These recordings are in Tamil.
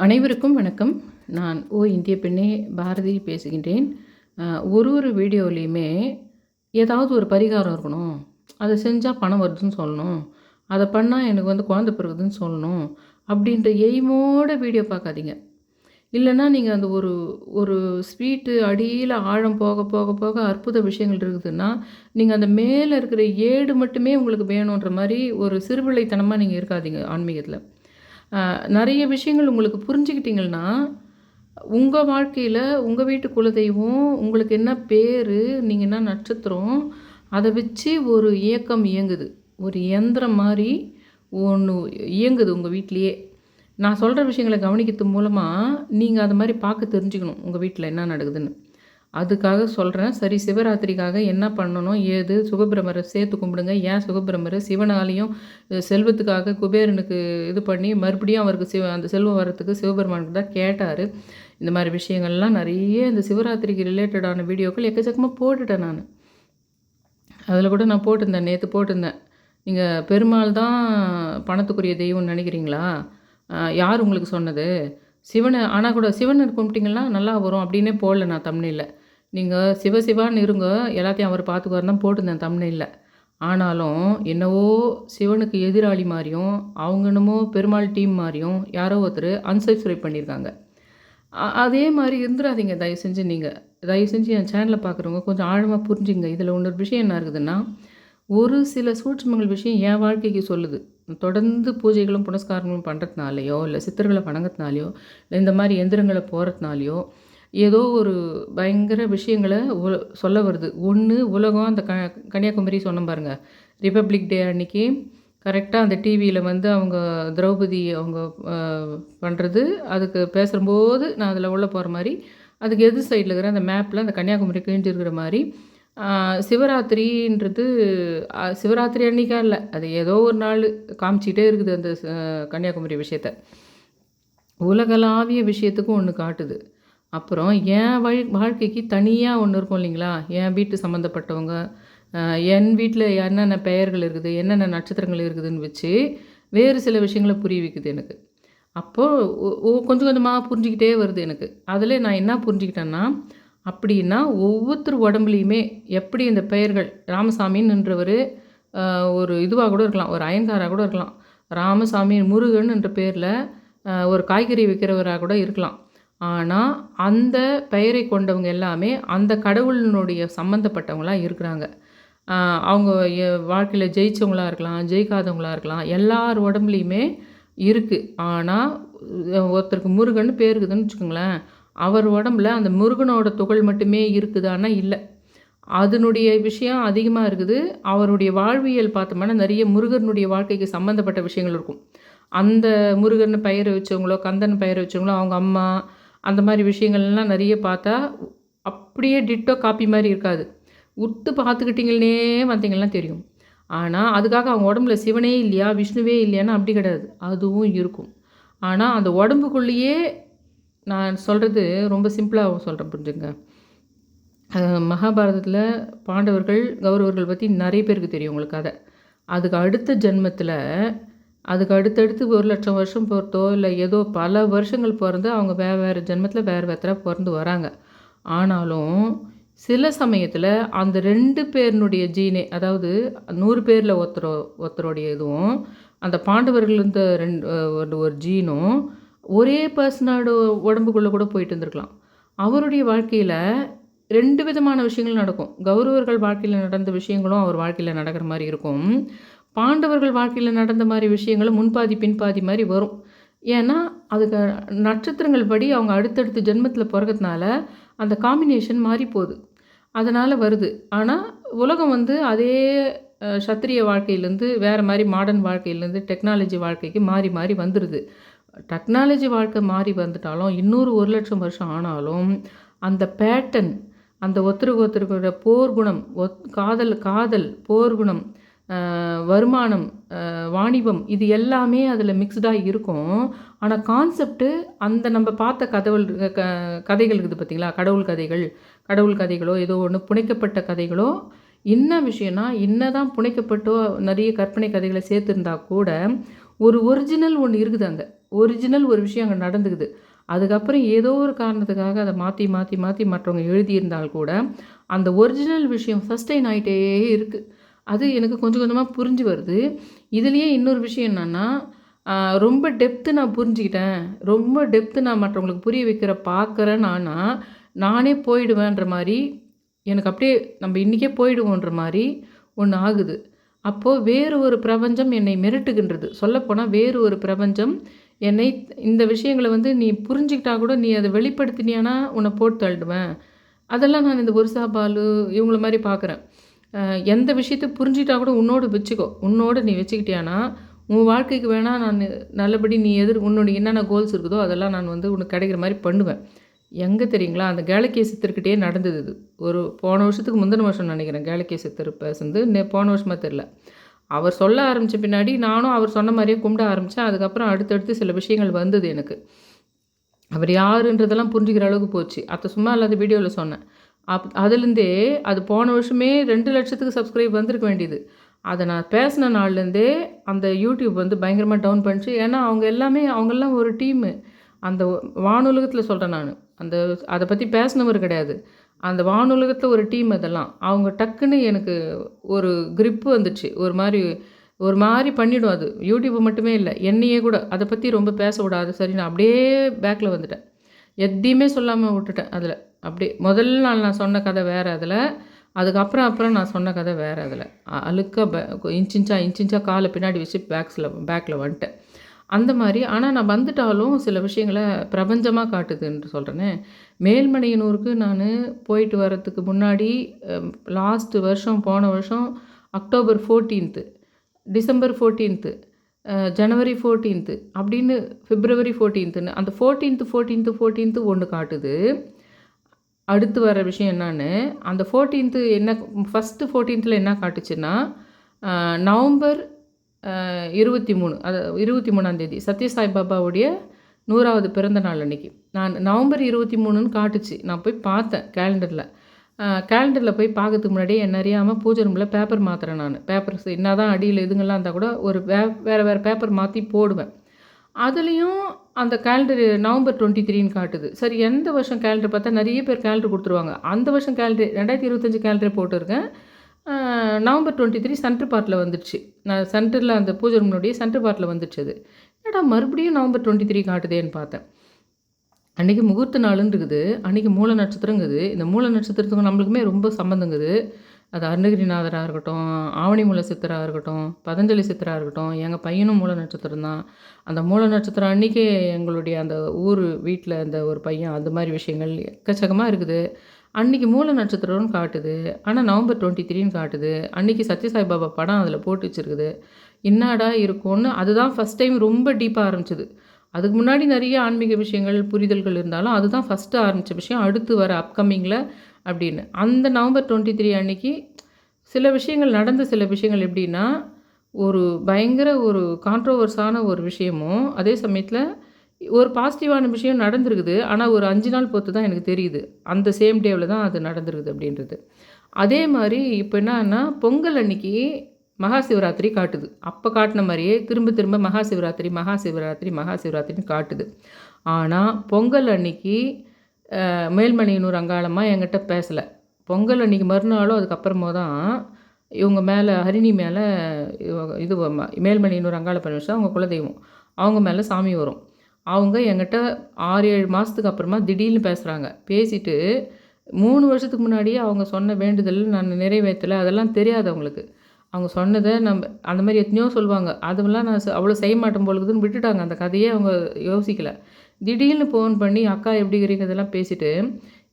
அனைவருக்கும் வணக்கம். நான் இந்திய பெண்ணே பாரதி பேசுகின்றேன். ஒரு வீடியோலையுமே ஏதாவது ஒரு பரிகாரம் இருக்கணும். அதை செஞ்சா பணம் வருதுன்னு சொல்லணும். அதை பண்ணா எனக்கு குழந்தை பிறகுதுன்னு சொல்லணும். அப்படின்ற எய்மோட வீடியோ பார்க்காதீங்க. இல்லைன்னா நீங்கள் அந்த ஒரு ஒரு ஸ்வீட்டு அடியில ஆழம் போக போக போக அற்புத விஷயங்கள் இருக்குதுன்னா, நீங்கள் அந்த மேலே இருக்கிற ஏடு மட்டுமே உங்களுக்கு வேணுன்ற மாரி ஒரு சிறுபிள்ளைத்தனமா நீங்கள் இருக்காதீங்க ஆன்மீகத்தில. நிறைய விஷயங்கள் உங்களுக்கு புரிஞ்சுக்கிட்டீங்கன்னா, உங்க வாழ்க்கையில உங்க வீட்டு குலதெய்வம், உங்களுக்கு என்ன பேரு, நீங்க என்ன நட்சத்திரம், அத வச்சு ஒரு இயக்கம் இயங்குது. ஒரு இயந்திரம் மாரி ஒண்ணு இயங்குது உங்க வீட்லயே. நான் சொல்ற விஷயங்கள கவனிக்கிறது மூலமா, நீங்க அது மாரி பார்க்க தெரிஞ்சுக்கணும், உங்க வீட்ல என்ன நடக்குதுன்னு. அதுக்காக சொல்கிறேன். சரி, சிவராத்திரிக்காக என்ன பண்ணணும், ஏது சுகபிரமரை சேர்த்து கும்பிடுங்க. ஏன் சுகபிரமர் சிவனாலையும் செல்வத்துக்காக குபேரனுக்கு இது பண்ணி மறுபடியும் அவருக்கு அந்த செல்வம் வரத்துக்கு சிவபெருமானுக்கு தான் கேட்டார். இந்த மாதிரி விஷயங்கள்லாம் நிறைய இந்த சிவராத்திரிக்கு ரிலேட்டடான வீடியோக்கள் எக்கச்சக்கமாக போட்டுட்டேன் நான். அதில் கூட நான் போட்டிருந்தேன், நேற்று போட்டிருந்தேன். நீங்கள் பெருமாள் தான் பணத்துக்குரிய தெய்வம்னு நினைக்கிறீங்களா? யார் உங்களுக்கு சொன்னது? சிவனை ஆனால் கூட சிவனை கும்பிட்டிங்கன்னா நல்லா வரும் அப்படின்னே போடல நான் தம்ப்நெயில்ல. நீங்கள் சிவசிவான்னு இருங்க, எல்லாத்தையும் அவர் பார்த்துக்குவாருன்னு தான் போட்டிருந்தேன் தம்ப்நெயில்ல. ஆனாலும் என்னவோ சிவனுக்கு எதிராளி மாதிரியும், அவங்க என்னமோ பெருமாள் டீம் மாதிரியும் யாரோ ஒருத்தர் அன்சப்ஸ்கிரைப் பண்ணியிருக்காங்க. அதே மாதிரி இருந்துடாதீங்க தயவு செஞ்சு. நீங்கள் தயவு செஞ்சு என் சேனலை பார்க்குறவங்க கொஞ்சம் ஆழமாக புரிஞ்சுங்க. இதில் இன்னொரு விஷயம் என்ன இருக்குதுன்னா, ஒரு சில சூட்சுமங்கள் விஷயம் என் வாழ்க்கைக்கு சொல்லுது. தொடர்ந்து பூஜைகளும் புனஸ்காரங்களும் பண்ணுறதுனாலையோ, இல்லை சித்தர்களை வணங்கத்தினாலையோ, இல்லை இந்த மாதிரி எந்திரங்களை போகிறதுனாலையோ, ஏதோ ஒரு பயங்கர விஷயங்களை சொல்ல வருது. ஒன்று உலகம் அந்த கன்னியாகுமரி சொன்ன பாருங்க, ரிப்பப்ளிக் டே அன்னைக்கு கரெக்டாக அந்த டிவியில் அவங்க திரௌபதி அவங்க பண்ணுறது, அதுக்கு பேசும்போது நான் அதில் உள்ளே போகிற மாதிரி, அதுக்கு எது சைடில் இருக்கிற அந்த மேப்பில் அந்த கன்னியாகுமரி கிழிஞ்சிருக்கிற மாதிரி சிவராத்திரின்றது சிவராத்திரி அன்றைக்கா இல்லை, அது ஏதோ ஒரு நாள் காமிச்சிக்கிட்டே இருக்குது அந்த கன்னியாகுமரி விஷயத்த. உலகளாவிய விஷயத்துக்கும் ஒன்று காட்டுது. அப்புறம் என் வாழ்க்கைக்கு தனியாக ஒன்று இருக்கும் இல்லைங்களா? என் வீட்டு சம்மந்தப்பட்டவங்க, என் வீட்டில் என்னென்ன பெயர்கள் இருக்குது, என்னென்ன நட்சத்திரங்கள் இருக்குதுன்னு வச்சு வேறு சில விஷயங்களை புரிய வைக்குது எனக்கு. அப்போது கொஞ்சம் கொஞ்சமாக புரிஞ்சிக்கிட்டே வருது எனக்கு. அதில் நான் என்ன புரிஞ்சுக்கிட்டேன்னா, அப்படின்னா ஒவ்வொருத்தர் உடம்புலையுமே எப்படி இந்த பெயர்கள் ராமசாமின்னுன்றவர் ஒரு இதுவாக கூட இருக்கலாம், ஒரு அயன்காராக கூட இருக்கலாம். ராமசாமி முருகன் என்ற பேரில் ஒரு காய்கறி விற்கிறவராக கூட இருக்கலாம். ஆனால் அந்த பெயரை கொண்டவங்க எல்லாமே அந்த கடவுளினுடைய சம்மந்தப்பட்டவங்களாக இருக்கிறாங்க. அவங்க வாழ்க்கையில் ஜெயித்தவங்களாக இருக்கலாம், ஜெயிக்காதவங்களாக இருக்கலாம், எல்லார் உடம்புலையுமே இருக்குது. ஆனால் ஒருத்தருக்கு முருகன் பேர் இருக்குதுன்னு வச்சுக்கோங்களேன், அவர் உடம்புல அந்த முருகனோட துகள் மட்டுமே இருக்குதான்னா இல்லை. அதனுடைய விஷயம் அதிகமாக இருக்குது. அவருடைய வாழ்வியல் பார்த்தோம்னா நிறைய முருகனுடைய வாழ்க்கைக்கு சம்மந்தப்பட்ட விஷயங்கள் இருக்கும். அந்த முருகன் பெயரை வச்சவங்களோ, கந்தன் பெயரை வச்சவங்களோ, அவங்க அம்மா, அந்த மாதிரி விஷயங்கள்லாம் நிறைய பார்த்தா அப்படியே டிட்டோ காப்பி மாதிரி இருக்காது. உத்து பார்த்துக்கிட்டிங்கன்னே வந்தீங்கன்னா தெரியும். ஆனால் அதுக்காக அவங்க உடம்புல சிவனே இல்லையா, விஷ்ணுவே இல்லையானா அப்படி கிடையாது, அதுவும் இருக்கும். ஆனால் அந்த உடம்புக்குள்ளேயே நான் சொல்கிறது ரொம்ப சிம்பிளாக சொல்கிறேன், புரிஞ்சுங்க. மகாபாரதத்தில் பாண்டவர்கள் கௌரவர்கள் பற்றி நிறைய பேருக்கு தெரியும் உங்களுக்கு கதை. அதுக்கு அடுத்த ஜென்மத்தில், அதுக்கு அடுத்தடுத்து 1,00,000 வருஷம் பொறுத்தோ இல்லை ஏதோ பல வருஷங்கள் பிறந்து அவங்க வேறு ஜென்மத்தில் வேறு பிறந்து வராங்க. ஆனாலும் சில சமயத்தில் அந்த 2 பேருனுடைய ஜீனே, அதாவது 100 பேரில் ஒருத்தருடைய இதுவும் அந்த பாண்டவர்கள் இந்த ஒரு ஜீனும் ஒரே பர்சனோட உடம்புக்குள்ளே கூட போயிட்டு இருந்திருக்கலாம். அவருடைய வாழ்க்கையில் 2 விதமான விஷயங்கள் நடக்கும். கௌரவர்கள் வாழ்க்கையில் நடந்த விஷயங்களும் அவர் வாழ்க்கையில் நடக்கிற மாதிரி இருக்கும். பாண்டவர்கள் வாழ்க்கையில் நடந்த மாதிரி விஷயங்களும் முன்பாதி பின்பாதி மாதிரி வரும். ஏன்னா அதுக்கு நட்சத்திரங்கள் படி அவங்க அடுத்தடுத்த ஜென்மத்தில் பிறகுறதுனால அந்த காம்பினேஷன் மாறி போகுது, அதனால் வருது. ஆனால் உலகம் அதே சத்திரிய வாழ்க்கையிலேருந்து வேறு மாதிரி மாடர்ன் வாழ்க்கையிலேருந்து டெக்னாலஜி வாழ்க்கைக்கு மாறி மாறி வந்துடுது. டெக்னாலஜி வாழ்க்கை மாறி வந்துட்டாலும் இன்னொரு 1,00,000 வருஷம் ஆனாலும் அந்த பேட்டர்ன், அந்த ஒருத்தருக்கு போர் குணம், காதல் போர் குணம், வருமானம், வாணிபம், இது எல்லாமே அதில் மிக்ஸ்டாக இருக்கும். ஆனால் கான்செப்ட்டு அந்த நம்ம பார்த்த கதைகள் இருக்குது பார்த்தீங்களா, கடவுள் கதைகளோ ஏதோ ஒன்று புனைக்கப்பட்ட கதைகளோ, என்ன விஷயம்னா என்ன தான் புனைக்கப்பட்டோ நிறைய கற்பனை கதைகளை சேர்த்துருந்தா கூட ஒரு ஒரிஜினல் ஒன்று இருக்குது அங்கே. ஒரிஜினல் ஒரு விஷயம் அங்கே நடந்துக்குது. அதுக்கப்புறம் ஏதோ ஒரு காரணத்துக்காக அதை மாற்றி மாற்றி மாற்றி மற்றவங்க எழுதியிருந்தால் கூட அந்த ஒரிஜினல் விஷயம் சஸ்டெயின் ஆகிட்டே இருக்குது. அது எனக்கு கொஞ்சம் கொஞ்சமாக புரிஞ்சு வருது. இதுலேயே இன்னொரு விஷயம் என்னென்னா, ரொம்ப டெப்த்து நான் புரிஞ்சுக்கிட்டேன், ரொம்ப டெப்த்து நான் மற்றவங்களுக்கு புரிய வைக்கிற பார்க்குறேன் நானே போயிடுவேன்ற மாதிரி எனக்கு அப்படியே நம்ம இன்றைக்கே போயிடுவோன்ற மாதிரி ஒன்று ஆகுது. அப்போது வேறு ஒரு பிரபஞ்சம் என்னை மிரட்டுகின்றது. சொல்லப்போனால் வேறு ஒரு பிரபஞ்சம் என்னை இந்த விஷயங்களை வந்து நீ புரிஞ்சுக்கிட்டா கூட நீ அதை வெளிப்படுத்தினியானா உன்னை போட்டு தள்ளிடுவேன். அதெல்லாம் நான் இந்த ஒரிசா பாலு இவங்கள மாதிரி பார்க்குறேன். எந்த விஷயத்தை புரிஞ்சுக்கிட்டா கூட உன்னோடு வச்சுக்கோ, உன்னோடு நீ வச்சுக்கிட்டியானா உன் வாழ்க்கைக்கு வேணால் நான் நல்லபடி நீ உன்னுடைய என்னென்ன கோல்ஸ் இருக்குதோ அதெல்லாம் நான் வந்து உனக்கு கிடைக்கிற மாதிரி பண்ணுவேன். எங்கே தெரியுங்களா, அந்த கேளக்கிய சித்தர்கிட்டே நடந்தது இது. ஒரு போன வருஷத்துக்கு முந்தின வருஷம் நினைக்கிறேன் கேளக்கிய சித்தர் பேசுனது. போன வருஷமாக தெரில. அவர் சொல்ல ஆரம்பித்த பின்னாடி நானும் அவர் சொன்ன மாதிரியே கும்பிட ஆரம்பித்தேன். அதுக்கப்புறம் அடுத்தடுத்து சில விஷயங்கள் வந்தது எனக்கு. அவர் யாருன்றதெல்லாம் புரிஞ்சுக்கிற அளவுக்கு போச்சு. அதை சும்மா இல்லாத வீடியோவில் சொன்னேன். அதுலேருந்தே அது போன வருஷமே 2 லட்சத்துக்கு சப்ஸ்கிரைப் வந்திருக்க வேண்டியது. அதை நான் பேசின நாள்லேருந்தே அந்த யூடியூப் வந்து பயங்கரமாக டவுன் பண்ணிச்சு. ஏன்னா அவங்கெல்லாம் ஒரு டீமு. அந்த வானுலகத்தில் சொல்கிறேன் நான். அதை பற்றி பேசினவர் கிடையாது. அந்த வானுலகத்தில் ஒரு டீம் அதெல்லாம். அவங்க டக்குன்னு எனக்கு ஒரு கிரிப்பு வந்துடுச்சு. ஒரு மாதிரி பண்ணிவிடும் அது. யூடியூப்பை மட்டுமே இல்லை, என்னையே கூட அதை பற்றி ரொம்ப பேச விடாது. சரி, நான் அப்படியே பேக்கில் வந்துட்டேன். எதையுமே சொல்லாமல் விட்டுட்டேன் அதில். அப்படியே முதல் நாள் நான் சொன்ன கதை வேறு அதில், அதுக்கப்புறம் நான் சொன்ன கதை வேறு அதில். அழுக்காக இன்ச்சின்ச்சாக காலை பின்னாடி வச்சு பேக்கில் வந்துட்டேன். அந்த மாதிரி. ஆனால் நான் வந்துட்டாலும் சில விஷயங்களை பிரபஞ்சமாக காட்டுதுன்னு சொல்கிறேனே. மேல்மலையனூருக்கு நான் போயிட்டு வரத்துக்கு முன்னாடி போன வருஷம் அக்டோபர் 14, டிசம்பர் 14, ஜனவரி 14 அப்படின்னு பிப்ரவரி 14ன்னு அந்த 14 ஒன்று காட்டுது. அடுத்து வர விஷயம் என்னான்னு, அந்த 14 என்ன, ஃபஸ்ட்டு 14ல் என்ன காட்டுச்சுன்னா, நவம்பர் 23, அது 23ஆம் சத்யசாய் பாபாவுடைய 100வது பிறந்த நாள் அன்றைக்கி. நான் நவம்பர் 23ன்னு காட்டுச்சு. நான் போய் பார்த்தேன் கேலண்டரில் போய் பார்க்கறதுக்கு முன்னாடியே என்ன அறியாமல் பூஜை ரூமில் பேப்பர் மாற்றுறேன் நான். பேப்பர்ஸ் என்ன தான் அடியில் இதுங்கெல்லாம் இருந்தால் கூட ஒரு வேறு பேப்பர் மாற்றி போடுவேன். அதுலேயும் அந்த கேலண்டர் நவம்பர் 23ன்னு காட்டுது. சரி, எந்த வருஷம் கேலண்டர் பார்த்தா நிறைய பேர் கேலண்டர் கொடுத்துருவாங்க. அந்த வருஷம் கேலண்டர் 2025 கேலண்டரே போட்டிருக்கேன். நவம்பர் 23 சென்டர் பார்ட்டில் வந்துடுச்சு. நான் சென்டரில் அந்த பூஜை ரூம்னுடைய சென்டர் பார்ட்டில் வந்துடுச்சு. அது என்னடா மறுபடியும் நவம்பர் 23 காட்டுதேன்னு பார்த்தேன். அன்றைக்கி முகூர்த்த நாளுன்னு இருக்குது. அன்றைக்கி மூல நட்சத்திரங்குது. இந்த மூல நட்சத்திரத்துக்கும் நம்மளுக்குமே ரொம்ப சம்மந்தங்குது. அது அருணகிரிநாதராக இருக்கட்டும், ஆவணி மூல சித்தராக இருக்கட்டும், பதஞ்சலி சித்தராக இருக்கட்டும், எங்கள் பையனும் மூல நட்சத்திரம் தான். அந்த மூல நட்சத்திரம் அன்றைக்கே எங்களுடைய அந்த வீட்டில் அந்த ஒரு பையன், அது மாதிரி விஷயங்கள் எக்கச்சக்கமாக இருக்குது. அன்றைக்கி மூல நட்சத்திரம்னு காட்டுது. ஆனால் நவம்பர் 23ன்னு காட்டுது. அன்றைக்கி சத்யசாய் பாபா படம் அதில் போட்டு வச்சுருக்குது. என்னடா இருக்கும்னு அதுதான் ஃபஸ்ட் டைம் ரொம்ப டீப்பாக ஆரம்பிச்சிது. அதுக்கு முன்னாடி நிறைய ஆன்மீக விஷயங்கள் புரிதல்கள் இருந்தாலும் அதுதான் ஃபஸ்ட்டு ஆரம்பித்த விஷயம். அடுத்து வர அப்கமிங்கில் அப்படின்னு அந்த நவம்பர் 23 அன்றைக்கி சில விஷயங்கள் எப்படின்னா, ஒரு பயங்கர ஒரு கான்ட்ரோவர்ஸான ஒரு விஷயமும், அதே சமயத்தில் ஒரு பாசிட்டிவான விஷயம் நடந்திருக்குது. ஆனால் ஒரு 5 நாள் பொறுத்து தான் எனக்கு தெரியுது. அந்த சேம் டேவில் தான் அது நடந்திருக்குது அப்படின்றது. அதே மாதிரி இப்போ என்னன்னா, பொங்கல் அன்னைக்கு மகாசிவராத்திரி காட்டுது. அப்போ காட்டின மாதிரியே திரும்ப திரும்ப மகாசிவராத்திரின்னு காட்டுது. ஆனால் பொங்கல் அன்னைக்கு மேல்மலையனூர் அங்காளம்மா என்கிட்ட பேசலை. பொங்கல் அன்றைக்கி மறுநாளும் அதுக்கப்புறமா தான் இவங்க மேலே ஹரிணி மேலே இது மேல்மலையனூர் அங்காள பரமேஸ்வரன் அவங்க குலதெய்வம், அவங்க மேலே சாமி வரும். அவங்க என்கிட்ட 6-7 மாதத்துக்கு அப்புறமா திடீர்னு பேசுகிறாங்க. பேசிட்டு 3 வருஷத்துக்கு முன்னாடியே அவங்க சொன்ன வேண்டுதல் நான் நிறைவேற்றலை, அதெல்லாம் தெரியாது அவங்களுக்கு. அவங்க சொன்னதை அந்த மாதிரி எத்தனையோ சொல்லுவாங்க. அதெல்லாம் நான் அவ்வளோ செய்ய மாட்டேன் போலுக்குதுன்னு விட்டுட்டாங்க. அந்த கதையே அவங்க யோசிக்கலை. திடீர்னு ஃபோன் பண்ணி அக்கா எப்படி இருக்கிறீங்க இதெல்லாம் பேசிவிட்டு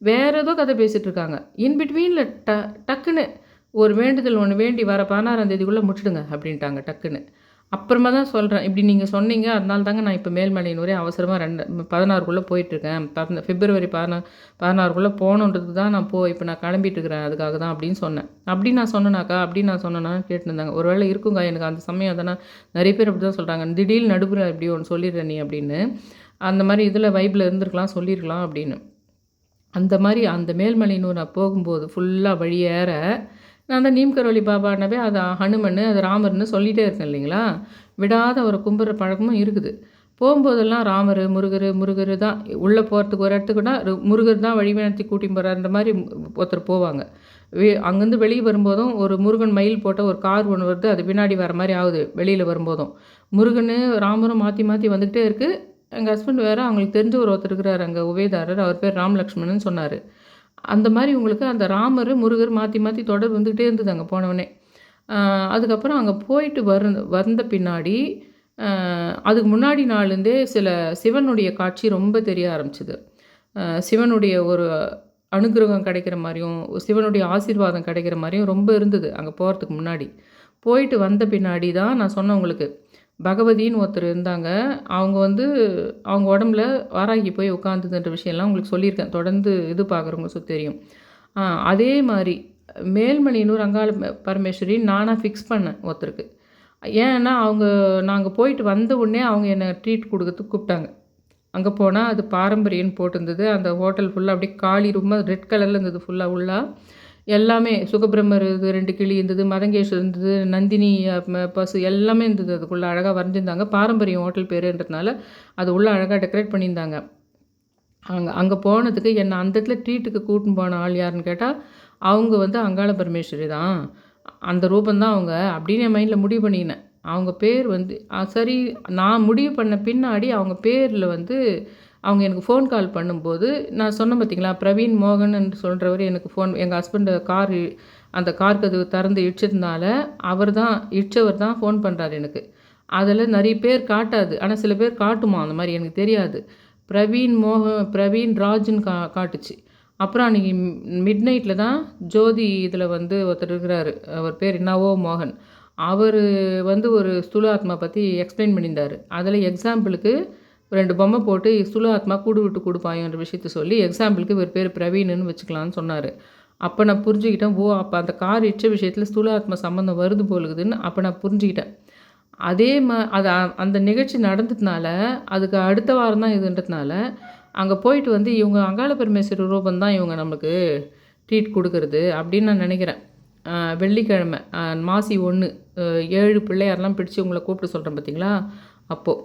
வேறு ஏதோ கதை பேசிகிட்டு இருக்காங்க. இன்பிட்வீனில் டக்குன்னு ஒரு வேண்டுதல் ஒன்று வேண்டி வர 16ஆம் தேதிக்குள்ளே முடிச்சிடுங்க அப்படின்ட்டாங்க டக்குன்னு. அப்புறமா தான் சொல்கிறேன், இப்படி நீங்கள் சொன்னீங்க, அதனால தாங்க நான் இப்போ மேல்மலையனூரே அவசரமாக 16க்குள்ளே போயிட்டுருக்கேன். பிப்ரவரி 16க்குள்ளே போகணுன்றதுக்கு தான் நான் இப்போ நான் கிளம்பிட்டு இருக்கிறேன், அதுக்காக தான் அப்படின்னு சொன்னேன். அப்படின்னு நான் சொன்னேன்னா கேட்டுருந்தாங்க. ஒரு வேளை இருக்குங்க, எனக்கு அந்த சமயம் அதனால் நிறைய பேர் அப்படி தான் சொல்கிறாங்க, திடீர்னு நடுப்புற இப்படி ஒன்று சொல்லிடுற நீ அப்படின்னு. அந்த மாதிரி இதில் வைப்பில் இருந்திருக்கலாம், சொல்லியிருக்கலாம் அப்படின்னு. அந்த மாதிரி அந்த மேல்மலையனூர் நான் போகும்போது ஃபுல்லாக வழியேற நான் அந்த நீம் கரோலி பாபானவே அது ஹனுமன், அது ராமர்னு சொல்லிகிட்டே இருக்கேன் இல்லைங்களா. விடாத அவரை கும்பிட்ற பழக்கமும் இருக்குது. போகும்போதெல்லாம் ராமர், முருகர் தான் உள்ளே போகிறதுக்கு ஒரு இடத்துக்குன்னா முருகர் தான் வழி நடத்தி கூட்டின்னு போகிறாருன்ற மாதிரி ஒருத்தர் போவாங்க. அங்கேருந்து வெளியே வரும்போதும் ஒரு முருகன் மயில் போட்ட ஒரு கார் ஒன்று வருது, அது பின்னாடி வர மாதிரி ஆகுது வெளியில் வரும்போதும். முருகன் ராமரும் மாற்றி மாற்றி வந்துக்கிட்டே இருக்குது. எங்கள் ஹஸ்பண்ட் வேறு அவங்களுக்கு தெரிஞ்ச ஒருத்தர் இருக்கிறார் அங்கே உபயதாரர், அவர் பேர் ராம் லக்ஷ்மணன் சொன்னார். அந்த மாதிரி உங்களுக்கு அந்த ராமர் முருகர் மாற்றி மாற்றி தொடர் வந்துக்கிட்டே இருந்தது அங்கே போனவொடனே. அதுக்கப்புறம் அங்கே போயிட்டு வந்த பின்னாடி அதுக்கு முன்னாடி நாள்லேருந்தே சில சிவனுடைய காட்சி ரொம்ப தெரிய ஆரம்பிச்சுது. சிவனுடைய ஒரு அனுகிரகம் கிடைக்கிற மாதிரியும் சிவனுடைய ஆசீர்வாதம் கிடைக்கிற மாதிரியும் ரொம்ப இருந்தது அங்கே போகிறதுக்கு முன்னாடி. போயிட்டு வந்த பின்னாடி தான் நான் சொன்னேன் உங்களுக்கு, பகவதின்னு ஒருத்தர் இருந்தாங்க. அவங்க அவங்க உடம்புல வாராகி போய் உட்காந்துதுன்ற விஷயம்லாம் உங்களுக்கு சொல்லியிருக்கேன். தொடர்ந்து இது பார்க்குறவங்க தெரியும். அதே மாதிரி மேல்மணியனூர் அங்காள பரமேஸ்வரி நானாக ஃபிக்ஸ் பண்ணேன் ஒருத்தருக்கு. ஏன்னா நாங்கள் போயிட்டு வந்த உடனே அவங்க என்னை ட்ரீட் கொடுக்கறதுக்கு கூப்பிட்டாங்க. அங்கே போனால் அது பாரம்பரியன்னு போட்டிருந்தது. அந்த ஹோட்டல் ஃபுல்லாக அப்படியே காளி ரொம்ப ரெட் கலரில் இருந்தது ஃபுல்லாக. எல்லாமே சுகபிரம்மர் இது 2 கிளி இருந்தது, மதங்கேஸ்வர் இருந்தது, நந்தினி பசு எல்லாமே இருந்தது. அதுக்குள்ளே அழகாக வரைஞ்சிருந்தாங்க. பாரம்பரியம் ஹோட்டல் பேருன்றதுனால அது உள்ளே அழகாக டெக்கரேட் பண்ணியிருந்தாங்க. அங்கே போனதுக்கு என்னை அந்த இடத்துல ட்ரீட்டுக்கு கூட்டின்னு போன ஆள் யாருன்னு கேட்டால் அவங்க அங்காள பரமேஸ்வரி தான், அந்த ரூபந்தான் அவங்க அப்படின்னு என் மைண்டில் முடிவு பண்ணினேன். அவங்க பேர் சரி, நான் முடிவு பண்ண பின்னாடி அவங்க பேரில் அவங்க எனக்கு ஃபோன் கால் பண்ணும்போது நான் சொன்னேன் பார்த்தீங்களா, பிரவீன் மோகன் என்று சொல்கிறவர் எனக்கு எங்கள் ஹஸ்பண்ட் அந்த கார் கதவு திறந்து இடிச்சதுனால இடிச்சவர் தான் ஃபோன் பண்ணுறாரு எனக்கு. அதில் நிறைய பேர் காட்டாது, ஆனால் சில பேர் காட்டுமா அந்த மாதிரி, எனக்கு தெரியாது. பிரவீன் ராஜ்னு காட்டுச்சு. அப்புறம் அன்றைக்கி மிட் நைட்டில் தான் ஜோதி இதில் ஒருத்தர் இருக்கிறாரு, அவர் பேர் என்னவோ மோகன். அவர் ஒரு ஸ்தூல ஆத்மா பற்றி எக்ஸ்பிளைன் பண்ணியிருந்தார். அதில் எக்ஸாம்பிளுக்கு 2 பொம்மை போட்டு ஸ்தூல ஆத்மா கூடு விட்டு கொடுப்பாயோன்ற விஷயத்த சொல்லி எக்ஸாம்பிளுக்கு இவர் பேர் பிரவீன்னு வச்சுக்கலான்னு சொன்னார். அப்போ நான் புரிஞ்சுக்கிட்டேன், அப்போ அந்த கார் இடிச்ச விஷயத்தில் ஸ்தூல ஆத்மா சம்மந்தம் வருது போலுக்குதுன்னு அப்போ நான் புரிஞ்சுக்கிட்டேன். அதே அது அந்த நிகழ்ச்சி நடந்ததுனால அதுக்கு அடுத்த வாரம் தான் இதுன்றதுனால அங்கே போயிட்டு இவங்க அங்காள பரமேஸ்வரி ரூபம் தான் இவங்க நமக்கு ட்ரீட் கொடுக்கறது அப்படின்னு நான் நினைக்கிறேன். வெள்ளிக்கிழமை மாசி 1 7 பிள்ளையாரெலாம் பிடிச்சி உங்களை கூப்பிட்டு சொல்கிறேன் பார்த்தீங்களா, அப்போது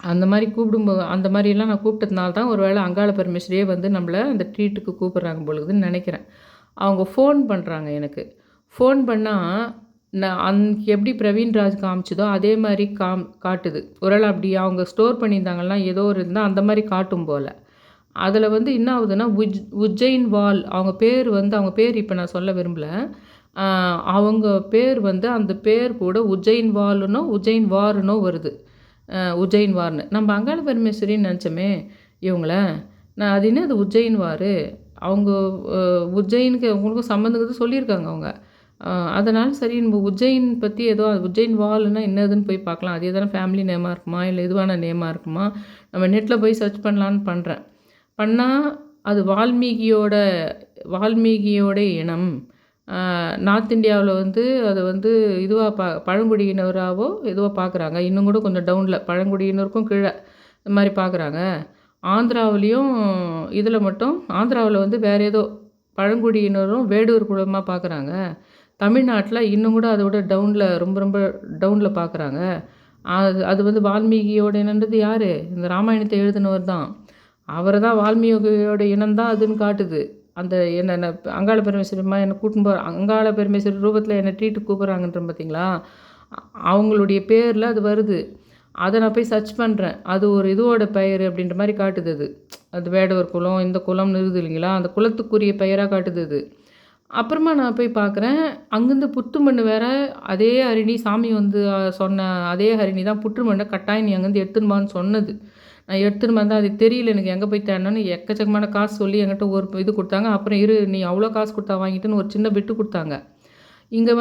அந்த மாதிரி கூப்பிடும்போது அந்த மாதிரியெல்லாம் நான் கூப்பிட்டதுனால தான் ஒரு வேளை அங்காள பரமேஸ்வரியே நம்மளை அந்த ட்ரீட்டுக்கு கூப்பிட்றாங்க பொழுதுன்னு நினைக்கிறேன். அவங்க ஃபோன் பண்ணுறாங்க எனக்கு. ஃபோன் பண்ணால் நான் எப்படி பிரவீன்ராஜ் காமிச்சதோ அதே மாதிரி காட்டுது. ஒருவேளை அப்படி அவங்க ஸ்டோர் பண்ணியிருந்தாங்கன்னா ஏதோ ஒரு இருந்தால் அந்த மாதிரி காட்டும் போல். அதில் என்ன ஆகுதுன்னா உஜ்ஜைன் வால் அவங்க பேர் இப்போ நான் சொல்ல விரும்பலை. அவங்க பேர் அந்த பேர் கூட உஜ்ஜைன் வாலுனோ உஜ்ஜைன் வாருனோ வருது. உஜ்ஜைன் வார்னு நம்ம அங்காள பரமேஸ்வரின்னு நினச்சோமே இவங்கள. நான் அது என்ன அது உஜ்ஜைன் வார், அவங்க உஜ்ஜைனுக்கு அவங்களுக்கும் சம்மந்தங்கிறது சொல்லியிருக்காங்க அவங்க. அதனால் சரி நம்ம உஜ்ஜைன் பற்றி ஏதோ உஜ்ஜைன் வால்னா என்னதுன்னு போய் பார்க்கலாம். அது எதனா ஃபேமிலி நேமாக இருக்குமா இல்லை எதுவான நேமாக இருக்குமா, நம்ம நெட்டில் போய் சர்ச் பண்ணலான்னு பண்ணுறேன். பண்ணால் அது வால்மீகியோட இனம். நார்த் இந்தியாவில் அதை இதுவாக பழங்குடியினராகவோ எதுவாக பார்க்குறாங்க. இன்னும் கூட கொஞ்சம் டவுனில் பழங்குடியினருக்கும் கீழே இந்த மாதிரி பார்க்குறாங்க. ஆந்திராவிலையும் இதில் மட்டும் ஆந்திராவில் வேறு ஏதோ பழங்குடியினரும் வேடூர் குலமாக பார்க்குறாங்க. தமிழ்நாட்டில் இன்னும் கூட அதை விட டவுனில் ரொம்ப ரொம்ப டவுனில் பார்க்குறாங்க. அது வால்மீகியோட இனன்றது யார், இந்த ராமாயணத்தை எழுதினவர் தான். அவரை தான் வால்மீகியோட இனம்தான் அதுன்னு காட்டுது. அந்த என்ன அங்காள பரமேஸ்வரிமா என்னை கூட்டின்னு அங்காள பரமேஸ்வரி ரூபத்தில் என்னை ட்ரீட்டுக்கு கூப்பிட்றாங்கன்ற பார்த்தீங்களா, அவங்களுடைய பேரில் அது வருது. அதை நான் போய் சர்ச் பண்ணுறேன். அது ஒரு இதுவோட பெயர் அப்படின்ற மாதிரி காட்டுது. அது வேடவர் குலம் இந்த குலம்னு இருக்குது இல்லைங்களா, அந்த குலத்துக்குரிய பெயராக காட்டுது. அப்புறமா நான் போய் பார்க்குறேன், அங்கேருந்து புத்து மண் வேறு அதே ஹரிணி சாமி சொன்ன அதே ஹரிணி தான் புற்று மண்ணை கட்டாயம் நீ அங்கேருந்து எடுத்துன்னு சொன்னது. நான் எடுத்துன்னு வந்தால் அது தெரியல எனக்கு எங்கே போய் தேடணும்னு. எக்கச்சக்கமான காசு சொல்லி என்கிட்ட ஒரு இது கொடுத்தாங்க. அப்புறம் நீ அவ்வளோ காசு கொடுத்தா வாங்கிட்டுன்னு ஒரு சின்ன பிட்டு கொடுத்தாங்க. இங்கே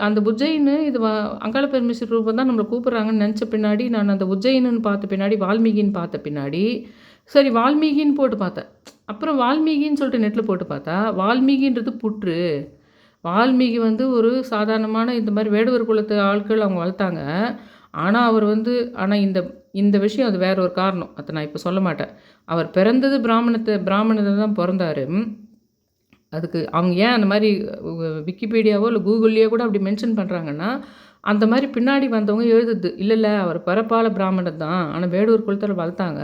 அந்த உஜ்ஜைன்னு இது அங்காள பரமேஸ்வரி ரூபம் தான் நம்மளை கூப்பிட்றாங்கன்னு நினச்ச பின்னாடி நான் அந்த உஜ்ஜைன்னு பார்த்த பின்னாடி வால்மீகின்னு பார்த்த பின்னாடி சரி வால்மீகின்னு போட்டு பார்த்தேன். அப்புறம் வால்மீகின்னு சொல்லிட்டு நெட்டில் போட்டு பார்த்தா வால்மீகின்றது புற்று. வால்மீகி ஒரு சாதாரணமான இந்த மாதிரி வேடுவர் குலத்து ஆட்கள் அவங்க வளர்த்தாங்க. ஆனால் அவர் ஆனால் இந்த விஷயம் அது வேற ஒரு காரணம், அதை நான் இப்போ சொல்ல மாட்டேன். அவர் பிறந்தது பிராமணத்தை தான் பிறந்தார். அதுக்கு அவங்க ஏன் அந்த மாதிரி விக்கிபீடியாவோ இல்லை கூகுள்லேயோ கூட அப்படி மென்ஷன் பண்ணுறாங்கன்னா அந்த மாதிரி பின்னாடி வந்தவங்க எழுதுது, இல்லை அவர் பிறப்பால பிராமணர் தான், ஆனால் வேடுவர் குலத்தில் வளர்த்தாங்க,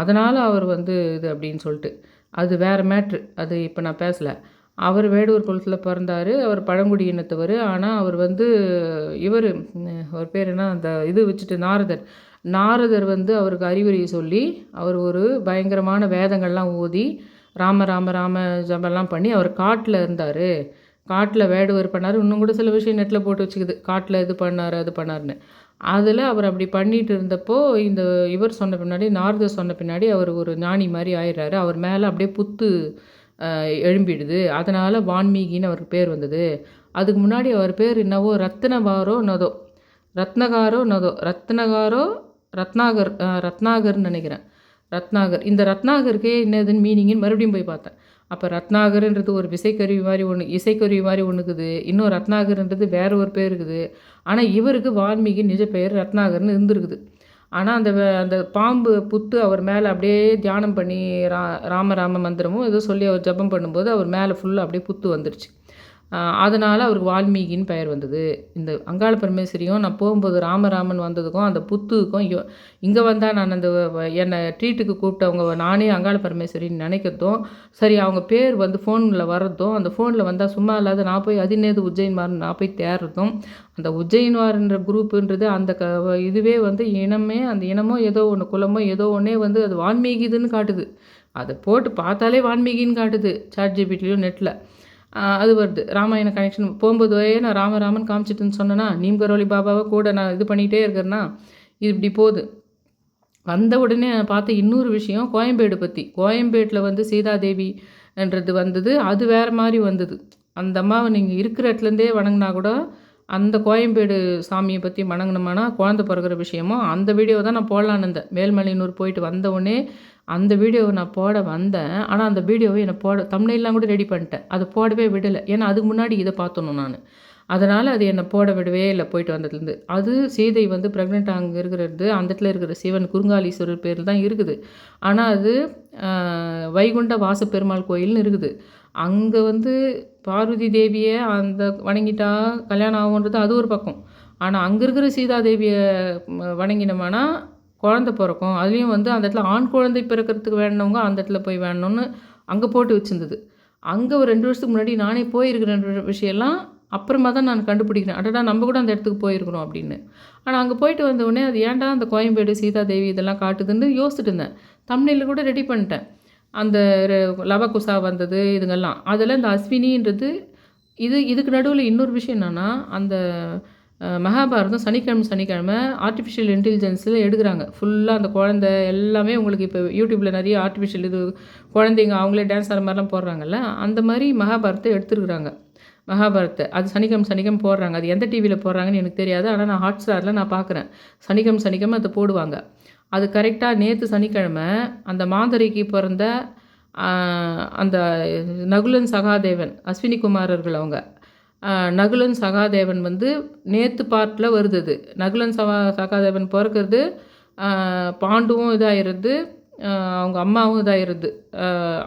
அதனால் அவர் வந்து இது அப்படின்னு சொல்லிட்டு. அது வேறு மேட்ரு, அது இப்போ நான் பேசலை. அவர் வேடுவர் குலத்தில் பிறந்தார், அவர் பழங்குடி இனத்தவர். ஆனால் அவர் வந்து இவர் அவர் பேர் என்ன, அந்த இது வச்சுட்டு நாரதர் வந்து அவருக்கு அறிவுரை சொல்லி அவர் ஒரு பயங்கரமான வேதங்கள்லாம் ஓதி ராம ராம ராம ஜபெல்லாம் பண்ணி அவர் காட்டில் இருந்தார். காட்டில் வேடுவர் பண்ணார். இன்னும் கூட சில விஷயம் நெட்டில் போட்டு வச்சுக்குது, காட்டில் இது பண்ணார் அது பண்ணார்னு. அதில் அவர் அப்படி பண்ணிட்டு இருந்தப்போ இந்த இவர் சொன்ன பின்னாடி, நாரதர் சொன்ன பின்னாடி அவர் ஒரு ஞானி மாதிரி ஆயிடுறாரு. அவர் மேலே அப்படியே புத்து எழும்பிடுது. அதனால் வான்மீகின்னு அவருக்கு பேர் வந்தது. அதுக்கு முன்னாடி அவர் பேர் என்னவோ ரத்னகாரோ நதோ ரத்னாகர்னு நினைக்கிறேன். ரத்னாகர். இந்த ரத்னாகருக்கே என்னதுன்னு மீனிங்னு மறுபடியும் போய் பார்த்தேன். அப்போ ரத்னாகர்ன்றது ஒரு விசைக்கருவி மாதிரி ஒன்று, இசைக்கருவி மாதிரி ஒன்று இருக்குது. இன்னும் ரத்னாகர்ன்றது வேற ஒரு பேர் இருக்குது. ஆனால் இவருக்கு வால்மீகி நிஜ பெயர் ரத்னாகர்னு இருந்திருக்குது. ஆனால் அந்த பாம்பு புத்து அவர் மேலே அப்படியே தியானம் பண்ணி ராம மந்திரமும் ஏதோ சொல்லி அவர் ஜபம் பண்ணும்போது அவர் மேலே ஃபுல்லாக அப்படியே புத்து வந்துடுச்சு. அதனால் அவருக்கு வால்மீகின்னு பெயர் வந்தது. இந்த அங்காள பரமேஸ்வரியும் நான் போகும்போது ராமன் வந்ததுக்கும் அந்த புத்துக்கும் இங்கே வந்தால் நான் அந்த என்னை ட்ரீட்டுக்கு கூப்பிட்டவங்க நானே அங்காள பரமேஸ்வரின்னு நினைக்கிறதும் சரி, அவங்க பேர் வந்து ஃபோனில் வர்றதும், அந்த ஃபோனில் வந்தால் சும்மா இல்லாத நான் போய் அதினேது உஜ்ஜயின்மார்னு நான் போய் தேடுறதும், அந்த உஜ்ஜயின்வார்ன்ற குரூப்புன்றது அந்த இதுவே வந்து இனமே, அந்த இனமோ ஏதோ ஒன்று குலமோ ஏதோ ஒன்றே வந்து அது வால்மீகிதுன்னு காட்டுது. அதை போட்டு பார்த்தாலே வால்மீகின்னு காட்டுது சாட்ஜிபிட்டிலையும் நெட்டில். அது வருது. ராமாயண கனெக்ஷன் போகும்போது நான் ராமன் காமிச்சிட்டுன்னு சொன்னேன்னா, நீம் கரோலி பாபாவை கூட நான் இது பண்ணிகிட்டே இருக்கிறேன்னா இது இப்படி போகுது. வந்த உடனே நான் பார்த்த இன்னொரு விஷயம் கோயம்பேடு பற்றி. கோயம்பேட்டில் வந்து சீதாதேவின்றது வந்தது, அது வேறு மாதிரி வந்தது. அந்த அம்மாவை நீங்கள் இருக்கிற இடத்துலேருந்தே வணங்கினா கூட அந்த கோயம்பேடு சாமியை பற்றி வணங்கினோம்னா குழந்தை பிறகுற விஷயமோ அந்த வீடியோ தான் நான் போடலான்னு இருந்தேன். மேல்மலையனூர் போயிட்டு வந்தவுடனே அந்த வீடியோவை நான் போட வந்தேன். ஆனால் அந்த வீடியோவை என்னை தம்ப்நெயில்லாம் கூட ரெடி பண்ணிட்டேன். அதை போடவே விடலை. ஏன்னா அதுக்கு முன்னாடி இதை பார்த்தணும் நான். அதனால் அது என்னை போட விடவே இல்லை போயிட்டு வந்ததுலேருந்து. அது சீதை வந்து ப்ரெக்னென்ட் அங்கே இருக்கிறது அந்த இடத்துல இருக்கிற சிவன் குறுங்காலீஸ்வரர் பேரில் தான் இருக்குது. ஆனால் அது வைகுண்ட வாசப்பெருமாள் கோயில்னு இருக்குது. அங்கே வந்து பார்வதி தேவியை அந்த வணங்கிட்டா கல்யாணம் ஆகுன்றது அது ஒரு பக்கம். ஆனால் அங்கே இருக்கிற சீதாதேவியை வணங்கினோம்னா குழந்த பிறக்கும். அதுலேயும் வந்து அந்த இடத்துல ஆண் குழந்தை பிறக்கிறதுக்கு வேணுனவங்க அந்த இடத்துல போய் வேணும்னு அங்கே போட்டு வச்சுருந்தது. அங்கே ஒரு 2 வருஷத்துக்கு முன்னாடி நானே போயிருக்கிறேன் விஷயம்லாம் அப்புறமா தான் நான் கண்டுபிடிக்கிறேன். அடடா நம்ம கூட அந்த இடத்துக்கு போயிருக்கிறோம் அப்படின்னு. ஆனால் அங்கே போயிட்டு வந்தவுடனே அது ஏன்டா அந்த கோயம்பேடு சீதாதேவி இதெல்லாம் காட்டுதுன்னு யோசிச்சுட்டு இருந்தேன். தம்ப்நெயில் கூட ரெடி பண்ணிட்டேன். அந்த லவகுசா வந்தது இதுங்கெல்லாம். அதில் இந்த அஸ்வினின்றது இதுக்கு நடுவில் இன்னொரு விஷயம் என்னென்னா, அந்த மகாபாரதம் சனிக்கிழமை ஆர்டிஃபிஷியல் இன்டெலிஜென்ஸில் எடுக்கிறாங்க. ஃபுல்லாக அந்த குழந்தை எல்லாமே உங்களுக்கு இப்போ யூடியூப்பில் நிறைய ஆர்டிஃபிஷியல் இது குழந்தைங்க அவங்களே டான்ஸ் ஆடுற மாதிரிலாம் போடுறாங்கல்ல, அந்த மாதிரி மகாபாரதத்தை எடுத்துருக்குறாங்க. மகாபாரத்தை அது சனிக்கிழமை போடுறாங்க. அது எந்த டிவியில் போடுறாங்கன்னு எனக்கு தெரியாது. ஆனால் நான் ஹாட்ஸ்டாரில் நான் பார்க்குறேன். சனிக்கிழமை அதை போடுவாங்க. அது கரெக்டாக நேற்று சனிக்கிழமை அந்த மாந்தரிக்கு பிறந்த அந்த நகுலன் சகாதேவன், அஸ்வினி குமாரர்கள் அவங்க, நகுலன் சகாதேவன் வந்து நேற்று பார்ட்டில் வருது. அது நகுலன் சகாதேவன் பிறக்கிறது, பாண்டுவும் இதாகிடுது, அவங்க அம்மாவும் இதாகிடுது.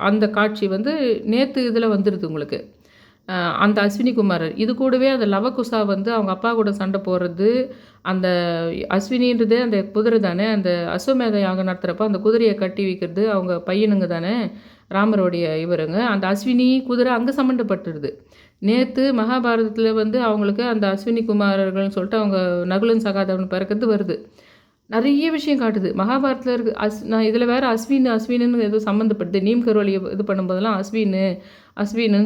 அந்த காட்சி வந்து நேற்று இதில் வந்துடுது உங்களுக்கு. அந்த அஸ்வினி குமாரர் இது கூடவே அந்த லவகுசா வந்து அவங்க அப்பா கூட சண்டை போடுறது, அந்த அஸ்வினின்றது அந்த குதிரை தானே, அந்த அஸ்வமேத யாகம் நடத்துகிறப்ப அந்த குதிரையை கட்டி வைக்கிறது அவங்க பையனுங்க தானே, ராமருடைய இவருங்க. அந்த அஸ்வினி குதிரை அங்கே சம்மந்தப்பட்டுருது. நேற்று மகாபாரதத்தில் வந்து அவங்களுக்கு அந்த அஸ்வினி குமாரர்கள்னு சொல்லிட்டு அவங்க நகுலன் சகாதேவன் பிறக்கிறது வருது. நிறைய விஷயம் காட்டுது மகாபாரதத்தில் இருக்குது. நான் இதில் வேறு அஸ்வின்னு ஏதோ சம்மந்தப்படுது. நீம் கரோலியை இது பண்ணும்போதெல்லாம் அஸ்வின்னு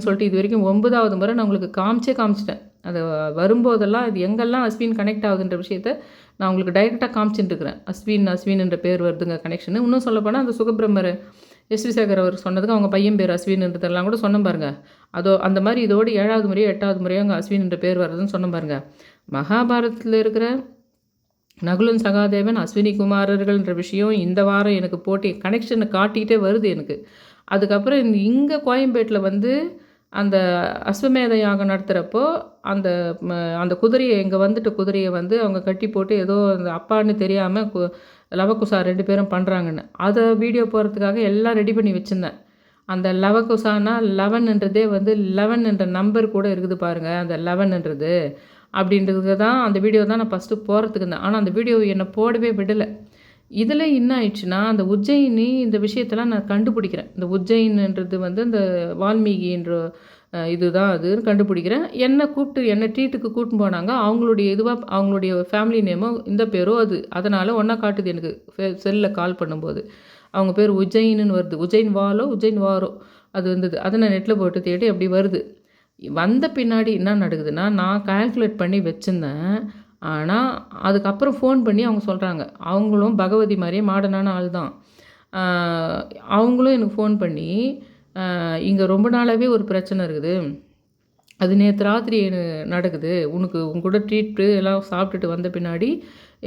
சொல்லிட்டு இது வரைக்கும் 9வது முறை நான் உங்களுக்கு காமிச்சிட்டேன். அது வரும்போதெல்லாம் இது எங்கெல்லாம் அஸ்வின் கனெக்ட் ஆகுதுன்ற விஷயத்த நான் உங்களுக்கு டைரெக்டாக காமிச்சிட்டு இருக்கிறேன். அஸ்வின்ன்ற பேர் வருதுங்க கனெக்ஷனு. இன்னும் சொல்லப்போனால் அந்த சுகபிரம்மர் எஸ் வி சேகர் அவர் சொன்னதுக்கு அவங்க பையன் பேர் அஸ்வின்ன்றதெல்லாம் கூட சொன்ன பாருங்க. அந்த மாதிரி இதோடு 7வது முறையோ 8வது முறையோ அங்கே அஸ்வின்ன்ற பேர் வருதுன்னு சொன்ன பாருங்க. மகாபாரதத்தில் இருக்கிற நகுலன் சகாதேவன் அஸ்வினி குமாரர்கள்ன்ற விஷயம் இந்த வாரம் எனக்கு போட்டி கனெக்ஷனை காட்டிகிட்டே வருது எனக்கு. அதுக்கப்புறம் இங்கே கோயம்பேட்டில் வந்து அந்த அஸ்வமேத யாகம் நடத்துகிறப்போ அந்த குதிரையை இங்கே வந்துட்டு குதிரையை வந்து அவங்க கட்டி போட்டு ஏதோ அந்த அப்பான்னு தெரியாமல் லவகுசா 2 பேரும் பண்ணுறாங்கன்னு அதை வீடியோ போகிறதுக்காக எல்லாம் ரெடி பண்ணி வச்சுருந்தேன். அந்த லவகுசானா 11ன்றதே வந்து 11 என்ற நம்பர் கூட இருக்குது பாருங்கள். அந்த 11ன்றது அப்படின்றதுக்கு தான் அந்த வீடியோ தான் நான் ஃபஸ்ட்டு போடுறதுக்கு இருந்தேன். ஆனால் அந்த வீடியோ என்னை போடவே விடலை. இதில் என்ன ஆயிடுச்சுன்னா, அந்த உஜ்ஜயினி இந்த விஷயத்தெல்லாம் நான் கண்டுபிடிக்கிறேன். இந்த உஜ்ஜயின்ன்றது வந்து இந்த வால்மீகின்ற இதுதான் அதுன்னு கண்டுபிடிக்கிறேன். என்ன ட்ரீட்டுக்கு கூட்டின்னு போனாங்க. அவங்களுடைய அவங்களுடைய ஃபேமிலி நேமோ இந்த பேரோ அது. அதனால் ஒன்றா காட்டுது எனக்கு செல்லில் கால் பண்ணும்போது. அவங்க பேர் உஜ்ஜயின்னு வருது. உஜ்ஜைன் வாரோ அது வந்தது. அதை நான் நெட்டில் போட்டு தேடி அப்படி வருது. வந்த பின்னாடி என்ன நடக்குதுன்னா, நான் கால்குலேட் பண்ணி வச்சுருந்தேன். ஆனால் அதுக்கப்புறம் ஃபோன் பண்ணி அவங்க சொல்கிறாங்க. அவங்களும் பகவதி மாதிரியே மாடர்னான ஆள் தான். அவங்களும் எனக்கு ஃபோன் பண்ணி, இங்கே ரொம்ப நாளாகவே ஒரு பிரச்சனை இருக்குது. அது நேற்று ராத்திரி நடக்குது. உன் கூட ட்ரீட்டு எல்லாம் சாப்பிட்டுட்டு வந்த பின்னாடி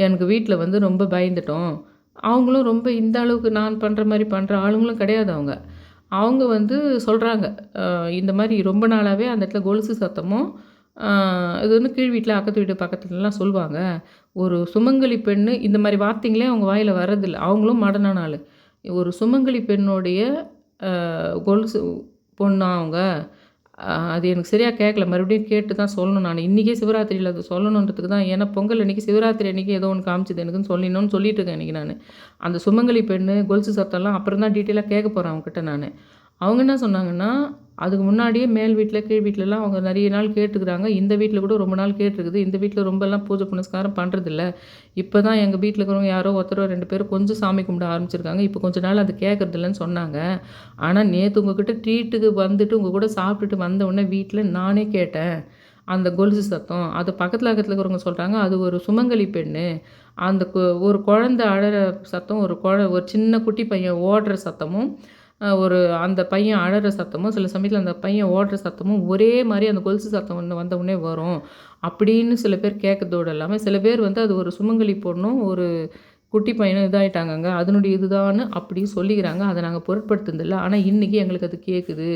எனக்கு வீட்டில் வந்து ரொம்ப பயந்துட்டோம். அவங்களும் ரொம்ப இந்த அளவுக்கு நான் பண்ணுற மாதிரி பண்ணுற ஆளுங்களும் கிடையாது அவங்க. அவங்க வந்து சொல்கிறாங்க, இந்த மாதிரி ரொம்ப நாளாகவே அந்த இடத்துல கொலுசு சத்தமும் இது வந்து கீழ் வீட்டில் அக்கத்து வீட்டு பக்கத்துலலாம் சொல்லுவாங்க. ஒரு சுமங்கலி பெண்ணு இந்த மாதிரி வார்த்தைங்களே அவங்க வாயில் வர்றதில்ல. அவங்களும் மாடர்னான ஆள். ஒரு சுமங்கலி பெண்ணுடைய கொலுசு பொண்ணா அவங்க. அது எனக்கு சரியாக கேட்கல. மறுபடியும் கேட்டு தான் சொல்லணும் நான். இன்றைக்கே சிவராத்திரியில் அது சொல்லணுன்றதுக்கு தான். ஏன்னா பொங்கல் அன்றைக்கி சிவராத்திரி அன்றைக்கி ஏதோ ஒன்று காமிச்சிது எனக்குன்னு சொல்லிடணும்னு சொல்லிட்டு இருக்கேன் இன்றைக்கி நான். அந்த சுமங்கலி பெண்ணு கொலுசு சத்தம்லாம் அப்புறம் தான் டீட்டெயிலாக கேட்க போகிறேன் அவங்ககிட்ட நான். அவங்க என்ன சொன்னாங்கன்னா, அதுக்கு முன்னாடியே மேல் வீட்டில் கீழ் வீட்டிலலாம் அவங்க நிறைய நாள் கேட்டுக்கிறாங்க. இந்த வீட்டில் கூட ரொம்ப நாள் கேட்டுருக்குது. இந்த வீட்டில் ரொம்பலாம் பூஜை புனஸ்காரம் பண்ணுறதில்ல. இப்போ தான் எங்கள் வீட்டில் இருக்கிறவங்க யாரோ ஒருத்தரோ 2 பேரும் கொஞ்சம் சாமி கும்பிட ஆரம்பிச்சிருக்காங்க. இப்போ கொஞ்ச நாள் அது கேட்குறதில்லன்னு சொன்னாங்க. ஆனால் நேற்று உங்ககிட்ட ட்ரீட்டுக்கு வந்துட்டு உங்கள் கூட சாப்பிட்டுட்டு வந்த உடனே வீட்டில் நானே கேட்டேன். அந்த கொலுசு சத்தம். அது பக்கத்தில் இருக்கிறவங்க சொல்கிறாங்க, அது ஒரு சுமங்கலி பெண்ணு. அந்த ஒரு குழந்தை அழற சத்தம், ஒரு சின்ன குட்டி பையன் ஓடுற சத்தமும், அந்த பையன் அழற சத்தமும், சில சமயத்தில் அந்த பையன் ஓடுற சத்தமும் ஒரே மாதிரி அந்த கொலுசு சத்தம் வந்த உடனே வரும். அப்படின்னு சில பேர் கேட்கறதோடு இல்லாமல், சில பேர் வந்து அது ஒரு சுமங்கலி பொண்ணும் ஒரு குட்டி பையனும் இதாகிட்டாங்கங்க, அதனுடைய இதுதான்னு அப்படி சொல்லிக்கிறாங்க. அதை நாங்கள் பொருட்படுத்துனதில்ல. ஆனால் இன்றைக்கி எங்களுக்கு அது கேட்குது.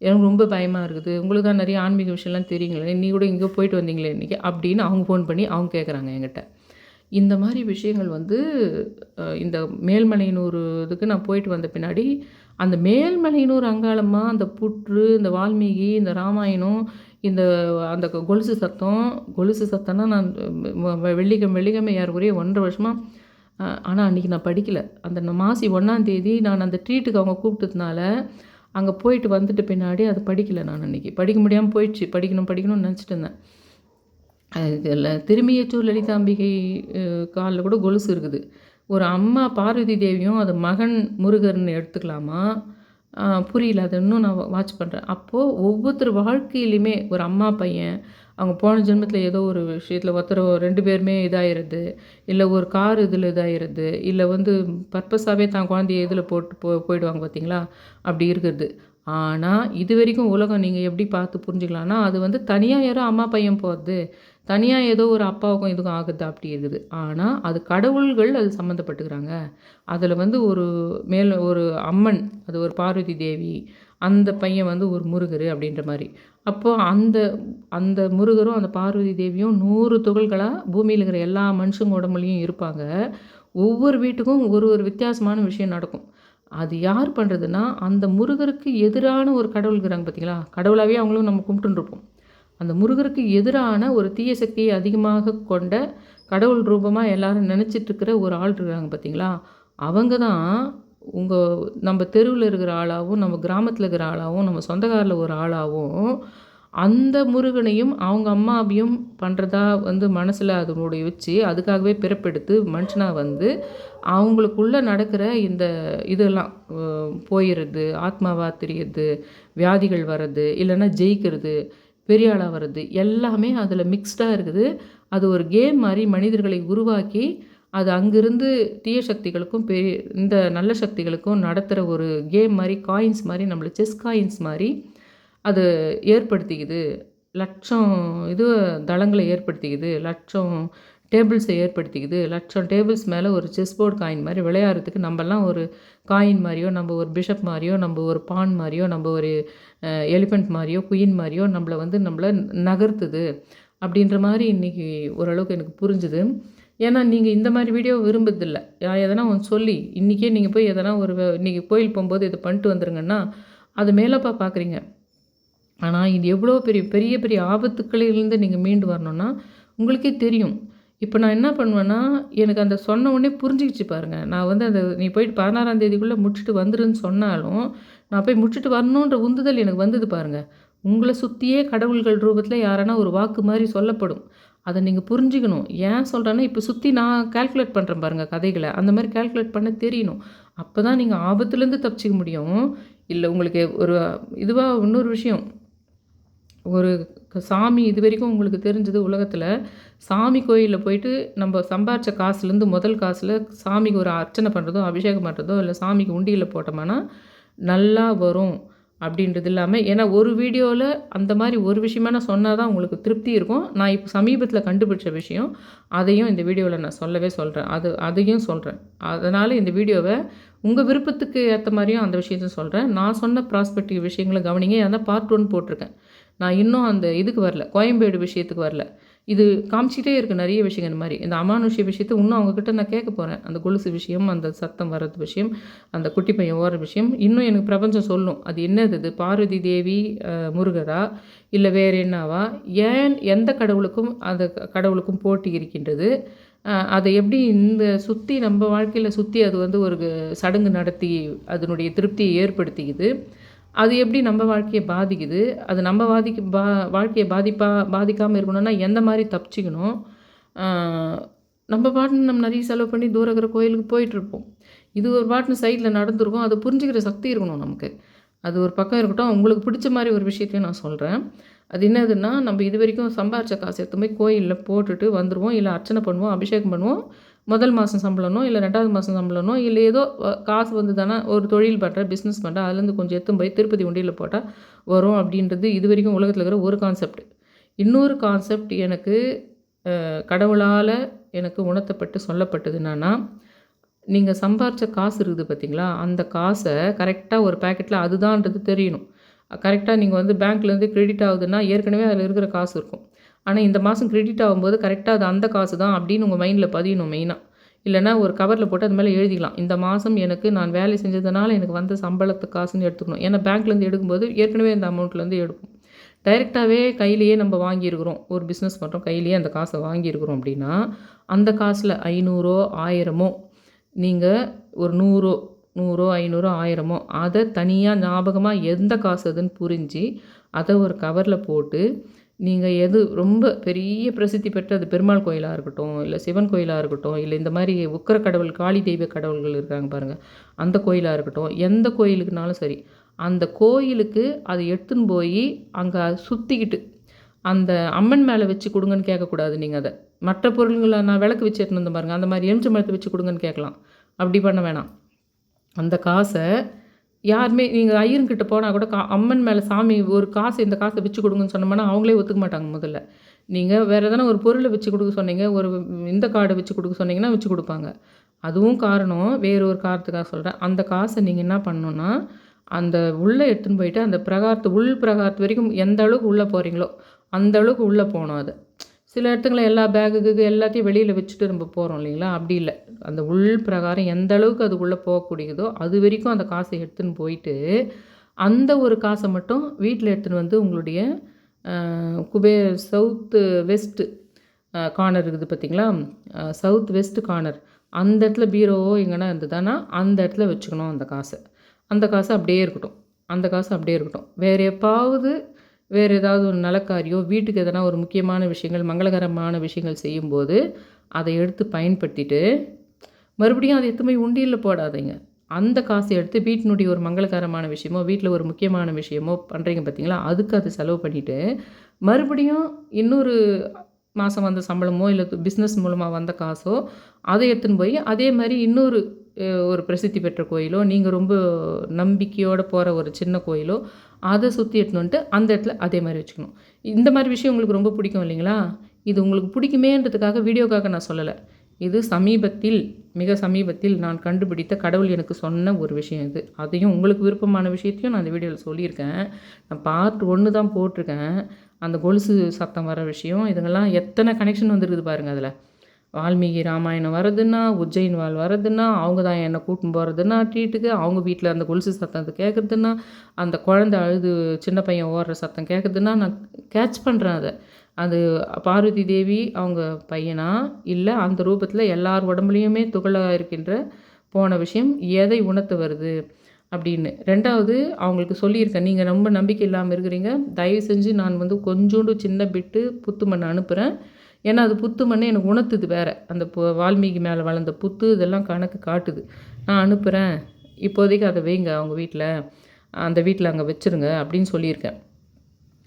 எனக்கு ரொம்ப பயமாக இருக்குது. உங்களுக்கு தான் நிறைய ஆன்மீக விஷயம்லாம் தெரியுங்களே, நீ கூட எங்கேயோ போயிட்டு வந்தீங்களே இன்றைக்கி அப்படின்னு அவங்க ஃபோன் பண்ணி அவங்க கேட்குறாங்க என்கிட்ட. இந்த மாதிரி விஷயங்கள் வந்து இந்த மேல்மலையனூர் இதுக்கு நான் போயிட்டு வந்த பின்னாடி, அந்த மேல்மலையனூர் அங்காளம்மா, அந்த புற்று, இந்த வால்மீகி, இந்த ராமாயணம், இந்த அந்த கொலுசு சத்தம்னா நான் வெள்ளிக்கிழமை ஏறக்குறைய 1.5 வருஷமாக. ஆனால் அன்றைக்கி நான் படிக்கலை. அந்த மாசி 1ஆம் தேதி நான் அந்த ட்ரீட்டுக்கு அவங்க கூப்பிட்டதுனால அங்கே போயிட்டு வந்துட்டு பின்னாடி அது படிக்கலை. நான் அன்றைக்கி படிக்க முடியாமல் போயிடுச்சு. படிக்கணும்னு நினச்சிட்டு இருந்தேன். இதில் திருமியச்சூர் லலிதாம்பிகை காலில் கூட கொலுசு இருக்குது. ஒரு அம்மா பார்வதி தேவியும் அது மகன் முருகர்னு எடுத்துக்கலாமா? புரியல. அது இன்னும் நான் வாட்ச் பண்ணுறேன். அப்போது ஒவ்வொருத்தர் வாழ்க்கையிலையுமே ஒரு அம்மா பையன் அவங்க போன ஜென்மத்தில் ஏதோ ஒரு விஷயத்தில் ஒருத்தர் 2 பேருமே இதாகிடுது, இல்லை ஒரு கார் இதில் இதாகிடுது, இல்லை வந்து பர்பஸாகவே தான் குழந்தைய இதில் போட்டு போயிடுவாங்க பார்த்தீங்களா? அப்படி இருக்கிறது. ஆனால் இது வரைக்கும் உலகம் நீங்கள் எப்படி பார்த்து புரிஞ்சுக்கலான்னா, அது வந்து தனியாக யாரோ அம்மா பையன் போகிறது, தனியாக ஏதோ ஒரு அப்பாவுக்கும் இதுக்கும் ஆகுது அப்படி இருக்குது. ஆனால் அது கடவுள்கள் அது சம்மந்தப்பட்டுக்கிறாங்க. அதில் வந்து ஒரு அம்மன், அது ஒரு பார்வதி தேவி, அந்த பையன் வந்து ஒரு முருகர் அப்படின்ற மாதிரி. அப்போது அந்த முருகரும் அந்த பார்வதி தேவியும் 100 துகள்களாக பூமியில் இருக்கிற எல்லா மனுஷங்க உடம்புலையும் இருப்பாங்க. ஒவ்வொரு வீட்டுக்கும் ஒரு வித்தியாசமான விஷயம் நடக்கும். அது யார் பண்ணுறதுன்னா, அந்த முருகருக்கு எதிரான ஒரு கடவுள் இருக்கிறாங்க பார்த்தீங்களா? கடவுளாகவே அவங்களும் நம்ம கும்பிட்டுருப்போம். அந்த முருகருக்கு எதிரான ஒரு தீய சக்தியை அதிகமாக கொண்ட கடவுள் ரூபமாக எல்லாரும் நினச்சிட்ருக்கிற ஒரு ஆள் இருக்கிறாங்க பார்த்தீங்களா? அவங்க தான் நம்ம தெருவில் இருக்கிற ஆளாகவும், நம்ம கிராமத்தில் இருக்கிற ஆளாகவும், நம்ம சொந்தக்காரில் ஒரு ஆளாகவும், அந்த முருகனையும் அவங்க அம்மாவையும் பண்ணுறதா வந்து மனசில் அதனுடைய வச்சு அதுக்காகவே பிறப்பெடுத்து மனுஷனாக வந்து அவங்களுக்குள்ளே நடக்கிற இந்த இதெல்லாம் போயிடுறது, ஆத்மாவா தெரியறது, வியாதிகள் வர்றது, இல்லைன்னா ஜெயிக்கிறது, பெரிய ஆளாக வர்றது எல்லாமே அதில் மிக்ஸ்டாக இருக்குது. அது ஒரு கேம் மாதிரி மனிதர்களை உருவாக்கி அது அங்கிருந்து தீய சக்திகளுக்கும் இந்த நல்ல சக்திகளுக்கும் நடத்துகிற ஒரு கேம் மாதிரி, காயின்ஸ் மாதிரி, நம்மளை செஸ் காயின்ஸ் மாதிரி அது ஏற்படுத்திக்குது. லட்சம் தளங்களை ஏற்படுத்திக்குது, லட்சம் டேபிள்ஸை ஏற்படுத்திக்குது, லட்சம் டேபிள்ஸ் மேலே ஒரு செஸ் போர்டு காயின் மாதிரி விளையாடுறதுக்கு நம்மலாம் ஒரு காயின் மாதிரியோ, நம்ம ஒரு பிஷப் மாதிரியோ, நம்ம ஒரு பான் மாதிரியோ, நம்ம ஒரு எலிஃபெண்ட் மாதிரியோ, குயின் மாதிரியோ நம்மளை நகர்த்துது அப்படின்ற மாதிரி இன்றைக்கி ஓரளவுக்கு எனக்கு புரிஞ்சுது. ஏன்னா நீங்கள் இந்த மாதிரி வீடியோ விரும்புறதில்ல. எதனா ஒன்று சொல்லி இன்றைக்கே நீங்கள் போய் எதனா இன்றைக்கி கோயில் போகும்போது இதை பண்ணிட்டு வந்துருங்கன்னா அது மேலப்பா பார்க்குறீங்க. ஆனால் இது எவ்வளோ பெரிய பெரிய பெரிய ஆபத்துக்களிலிருந்து நீங்கள் மீண்டு வரணும்னா உங்களுக்கே தெரியும். இப்போ நான் என்ன பண்ணுவேன்னா, எனக்கு அந்த சொன்ன உடனே புரிஞ்சுக்கிச்சு பாருங்கள். நான் வந்து அந்த நீ போயிட்டு 16ஆம் தேதிக்குள்ளே முடிச்சுட்டு வந்துருன்னு சொன்னாலும், நான் போய் முடிச்சுட்டு வரணுன்ற உந்துதல் எனக்கு வந்தது பாருங்கள். உங்களை சுற்றியே கடவுள்கள் ரூபத்தில் யாரானா ஒரு வாக்கு மாதிரி சொல்லப்படும். அதை நீங்கள் புரிஞ்சுக்கணும். ஏன் சொல்கிறேன்னா, இப்போ சுற்றி நான் கால்குலேட் பண்ணுறேன் பாருங்கள் கதைகளை. அந்த மாதிரி கால்குலேட் பண்ண தெரியணும். அப்போ தான் நீங்கள் ஆபத்துலேருந்து தப்பிச்சிக்க முடியும். இல்லை உங்களுக்கு ஒரு இதுவாக இன்னொரு விஷயம், ஒரு சாமி இது வரைக்கும் உங்களுக்கு தெரிஞ்சது உலகத்தில் சாமி கோயிலில் போயிட்டு நம்ம சம்பாரித்த காசுலேருந்து முதல் காசில் சாமிக்கு ஒரு அர்ச்சனை பண்ணுறதோ அபிஷேகம் பண்ணுறதோ இல்லை சாமிக்கு உண்டியில் போட்டோம்னா நல்லா வரும் அப்படின்றது இல்லாமல், ஏன்னா ஒரு வீடியோவில் அந்த மாதிரி ஒரு விஷயமா நான் சொன்னால் தான் உங்களுக்கு திருப்தி இருக்கும். நான் இப்போ சமீபத்தில் கண்டுபிடிச்ச விஷயம் அதையும் இந்த வீடியோவில் நான் சொல்கிறேன். அதையும் சொல்கிறேன். அதனால் இந்த வீடியோவை உங்கள் விருப்பத்துக்கு ஏற்ற மாதிரியும் அந்த விஷயத்தையும் சொல்கிறேன். நான் சொன்ன ப்ராஸ்பெக்டிவ் விஷயங்களை கவனிங்க. அதான் பார்ட் 1 போட்டிருக்கேன். நான் இன்னும் அந்த இதுக்கு வரல, கோயம்பேடு விஷயத்துக்கு வரல. இது காமிச்சிட்டே இருக்குது நிறைய விஷயங்கள். இந்த மாதிரி இந்த அமானுஷ்ய விஷயத்தை இன்னும் அவங்கக்கிட்ட நான் கேட்க போகிறேன். அந்த கொலுசு விஷயம், அந்த சத்தம் வர்றது விஷயம், அந்த குட்டி பையன் ஓடுற விஷயம் இன்னும் எனக்கு பிரபஞ்சம் சொல்லும். அது என்னது, இது பார்வதி தேவி முருகரா இல்லை வேறு என்னவா, ஏன் எந்த கடவுளுக்கும் அந்த கடவுளுக்கும் போட்டி இருக்கின்றது, அதை எப்படி இந்த சுற்றி நம்ம வாழ்க்கையில் சுற்றி அது வந்து ஒரு சடங்கு நடத்தி அதனுடைய திருப்தியை ஏற்படுத்திக்குது, அது எப்படி நம்ம வாழ்க்கையை பாதிக்குது, அது நம்ம வாழ்க்கையை பாதிக்காமல் இருக்கணும்னா எந்த மாதிரி தப்பிச்சிக்கணும். நம்ம பாட்டுன்னு நம்ம நிறைய செலவு பண்ணி தூரம் இருக்கிற கோயிலுக்கு போயிட்டுருப்போம். இது ஒரு பாட்டுன்னு சைடில் நடந்துருக்கும். அதை புரிஞ்சுக்கிற சக்தி இருக்கணும் நமக்கு. அது ஒரு பக்கம் இருக்கட்டும். உங்களுக்கு பிடிச்ச மாதிரி ஒரு விஷயத்தையும் நான் சொல்கிறேன். அது என்னதுன்னா, நம்ம இது வரைக்கும் சம்பாரித்த காசு எடுத்து போய் கோயிலில் போட்டுட்டு வந்துடுவோம். இல்லை அர்ச்சனை பண்ணுவோம், அபிஷேகம் பண்ணுவோம். முதல் மாதம் சம்பளனோ இல்லை 2வது மாதம் சம்பளனோ இல்லை ஏதோ காசு வந்து தானே ஒரு தொழில் பண்ணுறேன், பிஸ்னஸ் பண்ணுறேன், அதுலேருந்து கொஞ்சம் எடுத்து போய் திருப்பதி உண்டியில் போட்டால் வரும் அப்படின்றது இது வரைக்கும் உலகத்தில் இருக்கிற ஒரு கான்செப்ட். இன்னொரு கான்செப்ட் எனக்கு கடவுளால் எனக்கு உணர்த்தப்பட்டு சொல்லப்பட்டது என்னன்னா, நீங்கள் சம்பாரித்த காசு இருக்குது பார்த்தீங்களா, அந்த காசை கரெக்டாக ஒரு பேக்கெட்டில் அதுதான்றது தெரியணும். கரெக்டாக நீங்கள் வந்து பேங்க்லேருந்து கிரெடிட் ஆகுதுன்னா ஏற்கனவே அதில் இருக்கிற காசு இருக்கும். ஆனால் இந்த மாதம் கிரெடிட் ஆகும்போது கரெக்டாக அது அந்த காசு தான் அப்படின்னு உங்கள் மைண்டில் பதியணும் மெயினாக. இல்லைனா ஒரு கவரில் போட்டு அது மேலே எழுதிக்கலாம், இந்த மாதம் எனக்கு நான் வேலை செஞ்சதுனால எனக்கு வந்த சம்பளத்து காசுன்னு எடுத்துக்கணும். ஏன்னா பேங்க்லேருந்து எடுக்கும்போது ஏற்கனவே இந்த அமௌண்ட்லேருந்து எடுக்கும். டைரெக்டாகவே கையிலேயே நம்ம வாங்கியிருக்கிறோம், ஒரு பிஸ்னஸ் பண்ணுறோம், கையிலேயே அந்த காசை வாங்கியிருக்கிறோம் அப்படின்னா அந்த காசில் 500 1000 நீங்கள் ஒரு 100 500 1000 அதை தனியாக ஞாபகமாக எந்த காசு அதுன்னு புரிஞ்சு அதை ஒரு கவரில் போட்டு நீங்கள் எது ரொம்ப பெரிய பிரசித்தி பெற்ற அது பெருமாள் கோயிலாக இருக்கட்டும், இல்லை சிவன் கோயிலாக இருக்கட்டும், இல்லை இந்த மாதிரி உக்கிர கடவுள் காளி தெய்வ கடவுள்கள் இருக்காங்க பாருங்கள், அந்த கோயிலாக இருக்கட்டும், எந்த கோயிலுக்குனாலும் சரி, அந்த கோயிலுக்கு அதை எடுத்துன்னு போய் அங்கே சுற்றிக்கிட்டு அந்த அம்மன் மேலே வச்சு கொடுங்கன்னு கேட்கக்கூடாது. நீங்கள் அதை மற்ற பொருள்களை நான் விளக்கு வச்சு எடுத்துன்னு வந்து பாருங்கள், அந்த மாதிரி எலுமிச்சை மரத்தை வச்சு கொடுங்கன்னு கேட்கலாம். அப்படி பண்ண வேணாம். அந்த காசை யாருமே நீங்கள் ஐயர்கிட்ட போனால் கூட அம்மன் மேலே சாமி ஒரு காசு இந்த காசை வச்சு கொடுங்கன்னு சொன்னோம்னா அவங்களே ஒத்துக்க மாட்டாங்க. முதல்ல நீங்கள் வேறு எதனா ஒரு பொருளை வச்சு கொடுக்க சொன்னீங்க, ஒரு இந்த கார்டை வச்சு கொடுக்க சொன்னீங்கன்னா வச்சு கொடுப்பாங்க. அதுவும் காரணம் வேறு ஒரு காரணத்துக்காக சொல்கிறேன். அந்த காசை நீங்கள் என்ன பண்ணணுன்னா, அந்த உள்ளே எடுத்துன்னு போயிட்டு அந்த உள் பிரகாரத்து வரைக்கும் எந்த அளவுக்கு உள்ளே போகிறீங்களோ அந்த அளவுக்கு உள்ளே போகணும். அது சில இடத்துங்களில் எல்லா பேகுக்கு எல்லாத்தையும் வெளியில் வச்சுட்டு நம்ம போகிறோம் இல்லைங்களா, அப்படி இல்லை. அந்த உள் பிரகாரம் எந்த அளவுக்கு அதுக்குள்ளே போகக்கூடியதோ அது வரைக்கும் அந்த காசை எடுத்துன்னு போயிட்டு அந்த ஒரு காசை மட்டும் வீட்டில் எடுத்துன்னு வந்து உங்களுடைய சவுத்து வெஸ்ட்டு கார்னர் இருக்குது பார்த்திங்களா, சவுத் வெஸ்ட் கார்னர், அந்த இடத்துல பீரோவோ எங்கன்னா இருந்ததுன்னா அந்த இடத்துல வச்சுக்கணும் அந்த காசை. அந்த காசு அப்படியே இருக்கட்டும். அந்த காசு அப்படியே இருக்கட்டும். வேறு எப்பாவது வேறு ஏதாவது ஒரு நலக்காரியோ வீட்டுக்கு எதனா ஒரு முக்கியமான விஷயங்கள் மங்களகரமான விஷயங்கள் செய்யும்போது அதை எடுத்து பயன்படுத்திட்டு மறுபடியும் அதை எடுத்து போய் உண்டியலில் போடாதீங்க. அந்த காசை எடுத்து வீட்டினுடைய ஒரு மங்களகரமான விஷயமோ வீட்டில் ஒரு முக்கியமான விஷயமோ பண்ணுறீங்க பார்த்தீங்களா, அதுக்கு அதை செலவு பண்ணிவிட்டு மறுபடியும் இன்னொரு மாதம் வந்த சம்பளமோ இல்லை பிஸ்னஸ் மூலமாக வந்த காசோ அதை எடுத்துன்னு போய் அதே மாதிரி இன்னொரு ஒரு பிரசித்தி பெற்ற கோயிலோ நீங்கள் ரொம்ப நம்பிக்கையோடு போகிற ஒரு சின்ன கோயிலோ அதை சுற்றி எடுத்துன்னு வந்துட்டு அந்த இடத்துல அதே மாதிரி வச்சுக்கணும். இந்த மாதிரி விஷயம் உங்களுக்கு ரொம்ப பிடிக்கும் இல்லைங்களா, இது உங்களுக்கு பிடிக்குமேன்றதுக்காக வீடியோக்காக நான் சொல்லலை. இது மிக சமீபத்தில் நான் கண்டுபிடித்த கடவுள் எனக்கு சொன்ன ஒரு விஷயம் இது. அதையும் உங்களுக்கு விருப்பமான விஷயத்தையும் நான் இந்த வீடியோவில் சொல்லியிருக்கேன். நான் பார்ட் 1 தான் போட்டிருக்கேன். அந்த கொலுசு சத்தம் வர விஷயம் இதுங்கெல்லாம் எத்தனை கனெக்ஷன் வந்துருக்குது பாருங்கள். அதில் வால்மீகி ராமாயணம் வருதுன்னா, உஜ்ஜைன் வால் வருதுன்னா, அவங்க தான் என்னை கூட்டின்னு போகிறதுன்னா ட்ரீட்டுக்கு, அவங்க வீட்டில் அந்த கொலுசு சத்தத்தை கேட்குறதுன்னா, அந்த குழந்தை அழுது சின்ன பையன் ஓடுற சத்தம் கேட்குதுன்னா, நான் கேட்ச் பண்ணுறேன் அதை. அது பார்வதி தேவி அவங்க பையனா, இல்லை அந்த ரூபத்தில் எல்லார் உடம்புலையுமே துகளாக இருக்கின்ற போன விஷயம் எதை உணர்த்த வருது அப்படின்னு. 2வது அவங்களுக்கு சொல்லியிருக்கேன், நீங்கள் ரொம்ப நம்பிக்கை இல்லாமல் இருக்கிறீங்க, தயவு செஞ்சு நான் வந்து கொஞ்சோண்டு சின்ன பிட்டு புத்து மண் அனுப்புகிறேன். ஏன்னா அது புத்து மண்ணே எனக்கு உணர்த்துது வேறு. அந்த வால்மீகி மேலே வளர்ந்த புத்து இதெல்லாம் கணக்கு காட்டுது. நான் அனுப்புகிறேன், இப்போதைக்கு அதை வைங்க அவங்க வீட்டில், அந்த வீட்டில் அங்கே வச்சுருங்க அப்படின்னு சொல்லியிருக்கேன்.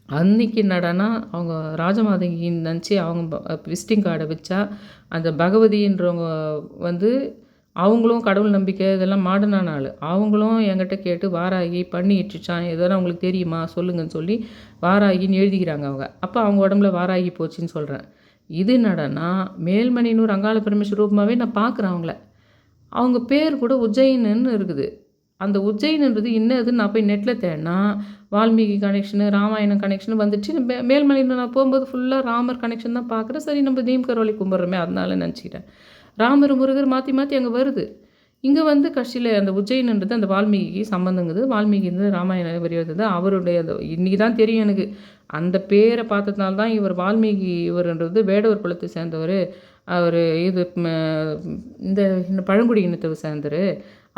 அன்றைக்கி என்னடான்னா அவங்க ராஜமாதங்கின்னு நினச்சி அவங்க விசிட்டிங் கார்டை வச்சா, அந்த பகவதின்றவங்க வந்து அவங்களும் கடவுள் நம்பிக்கை இதெல்லாம் மாடர்னான ஆள். அவங்களும் என்கிட்ட கேட்டு வாராகி பண்ணி இட்டுச்சான், எதனா உங்களுக்கு தெரியுமா சொல்லுங்கன்னு சொல்லி வாராகின்னு எழுதிக்கிறாங்க அவங்க. அப்போ அவங்க உடம்புல வாராகி போச்சுன்னு சொல்கிறேன். இது என்னடான்னா மேல்மணினூர் அங்காள பரமேஸ்வரி ரூபமாகவே நான் பார்க்குறேன் அவங்கள. அவங்க பேர் கூட உஜ்ஜயின்னு இருக்குது. அந்த உஜ்ஜயின்ன்றது என்னதுன்னு நான் போய் நெட்டில் தேடினா வால்மீகி கனெக்ஷனு, ராமாயணம் கனெக்ஷனு வந்துச்சு. மேல்மலையில் நான் போகும்போது ஃபுல்லாக ராமர் கனெக்ஷன் தான் பார்க்குறேன். சரி நம்ம தீம்கரோலி கும்பிட்றோமே அதனால நினச்சிக்கிட்டேன். ராமர் முருகர் மாற்றி மாற்றி அங்கே வருது. இங்கே வந்து கட்சியில் அந்த உஜ்ஜயின்ன்றது அந்த வால்மீகிக்கு சம்மந்தங்குது. வால்மீகி வந்து ராமாயணம் வரிவது அவருடைய இன்றைக்கி தான் தெரியும் எனக்கு. அந்த பேரை பார்த்ததுனால தான் இவர் வால்மீகி இவர்ன்றது வேடவர் குலத்தை சேர்ந்தவர். அவர் இது இந்த பழங்குடி இனத்தை சேர்ந்தவர்.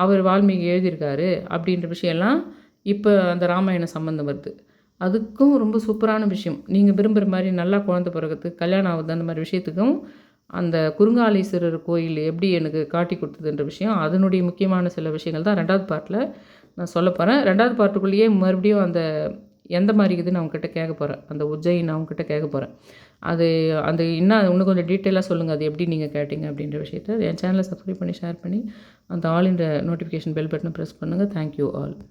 அவர் வால்மீகி எழுதியிருக்காரு அப்படின்ற விஷயம்லாம் இப்போ அந்த ராமாயணம் சம்மந்தம் வருது. அதுக்கும் ரொம்ப சூப்பரான விஷயம். நீங்கள் விரும்புகிற மாதிரி நல்லா குழந்தை பிறகுறதுக்கு கல்யாணம் ஆகுது அந்த மாதிரி விஷயத்துக்கும் அந்த குறுங்காலீஸ்வரர் கோயில் எப்படி எனக்கு காட்டி கொடுத்ததுன்ற விஷயம், அதனுடைய முக்கியமான சில விஷயங்கள் தான் 2வது பார்ட்டில் நான் சொல்ல போகிறேன். 2வது பார்ட்டுக்குள்ளேயே மறுபடியும் அந்த எந்த மாதிரி இருக்குதுன்னு அவங்ககிட்ட கேட்க போகிறேன். அந்த உஜ்ஜயின்னு அவங்ககிட்ட கேட்க போகிறேன். அது அந்த இன்னும் கொஞ்சம் டீட்டெயிலாக சொல்லுங்கள், அது எப்படி நீங்கள் கேட்டீங்க அப்படின்ற விஷயத்த. என் சேனலை சப்ஸ்கிரைப் பண்ணி ஷேர் பண்ணி அந்த ஆல் இன் நோட்டிஃபிகேஷன் பெல் பட்டனை ப்ரெஸ் பண்ணுங்கள். Thank you all.